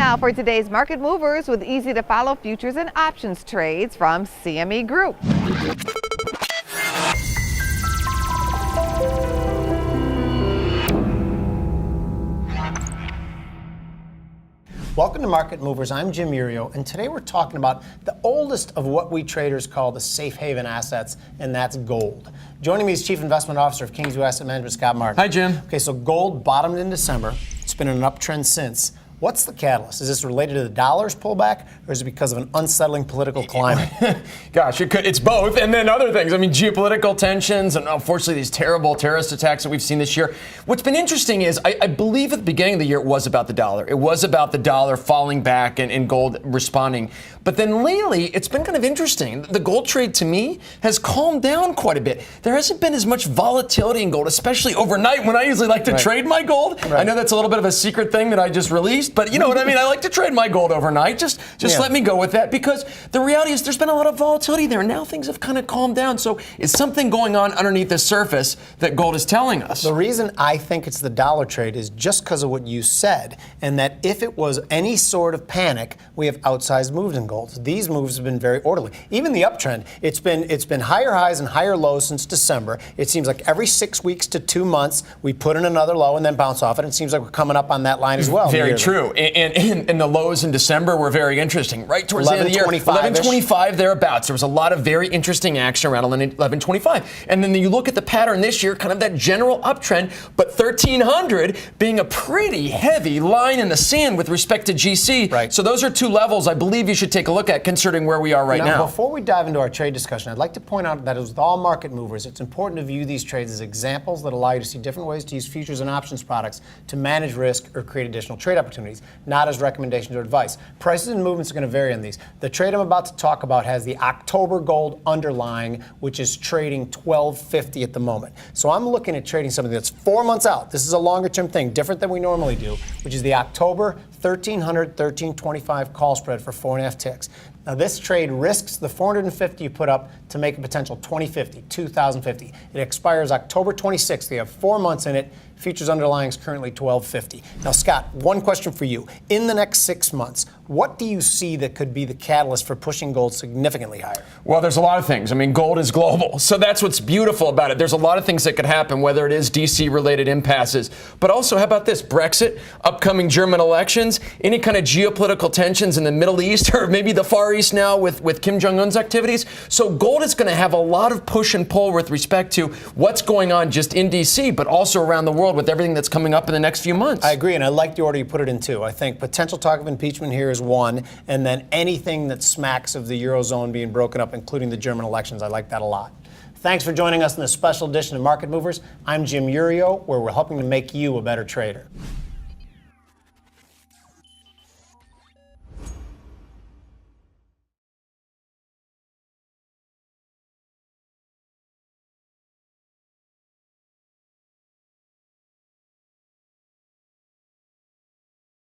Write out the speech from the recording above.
now for today's market movers with easy to follow futures and options trades from CME Group. Welcome to Market Movers. I'm Jim Urio, and today we're talking about the oldest of what we traders call the safe haven assets, and that's gold. Joining me is Chief Investment Officer of Kingsview Asset Management, Scott Martin. Hi, Jim. Okay, so gold bottomed in December. It's been in an uptrend since. What's the catalyst? Is this related to the dollar's pullback, or is it because of an unsettling political climate? Gosh, it's both, and then other things. I mean, geopolitical tensions, and unfortunately these terrible terrorist attacks that we've seen this year. What's been interesting is, I believe at the beginning of the year it was about the dollar. It was about the dollar falling back and gold responding. But then lately, it's been kind of interesting. The gold trade, to me, has calmed down quite a bit. There hasn't been as much volatility in gold, especially overnight when I usually like to trade my gold. Right. I know that's a little bit of a secret thing that I just released, but you know what I mean? I like to trade my gold overnight. Just let me go with that, because the reality is there's been a lot of volatility there. Now things have kind of calmed down. So is something going on underneath the surface that gold is telling us? The reason I think it's the dollar trade is just because of what you said, and that if it was any sort of panic, we have outsized moves in gold. These moves have been very orderly. Even the uptrend, it's been higher highs and higher lows since December. It seems like every 6 weeks to 2 months, we put in another low and then bounce off it. It seems like we're coming up on that line as well. Very true. And the lows in December were very interesting. Right towards the end of the year, 1125 thereabouts. There was a lot of very interesting action around 1125. And then you look at the pattern this year, kind of that general uptrend, but 1300 being a pretty heavy line in the sand with respect to GC. Right. So those are two levels I believe you should take a look at, considering where we are right now. Before we dive into our trade discussion, I'd like to point out that as with all market movers, it's important to view these trades as examples that allow you to see different ways to use futures and options products to manage risk or create additional trade opportunities, not as recommendations or advice. Prices and movements are going to vary on these. The trade I'm about to talk about has the October gold underlying, which is trading $12.50 at the moment. So I'm looking at trading something that's 4 months out. This is a longer term thing, different than we normally do, which is the October 1300, 1325 call spread for 4.5 ticks. Now this trade risks the 450 you put up to make a potential 2050, 2050. It expires October 26th. You have 4 months in it. Futures underlying is currently $12.50. Now, Scott, one question for you. In the next 6 months, what do you see that could be the catalyst for pushing gold significantly higher? Well, there's a lot of things. I mean, gold is global. So that's what's beautiful about it. There's a lot of things that could happen, whether it is DC-related impasses. But also, how about this? Brexit, upcoming German elections, any kind of geopolitical tensions in the Middle East, or maybe the Far East now with Kim Jong-un's activities. So gold is going to have a lot of push and pull with respect to what's going on just in DC, but also around the world with everything that's coming up in the next few months. I agree, and I like the order you put it in too. I think potential talk of impeachment here is one, and then anything that smacks of the Eurozone being broken up, including the German elections. I like that a lot. Thanks for joining us in this special edition of Market Movers. I'm Jim Urio, where we're helping to make you a better trader.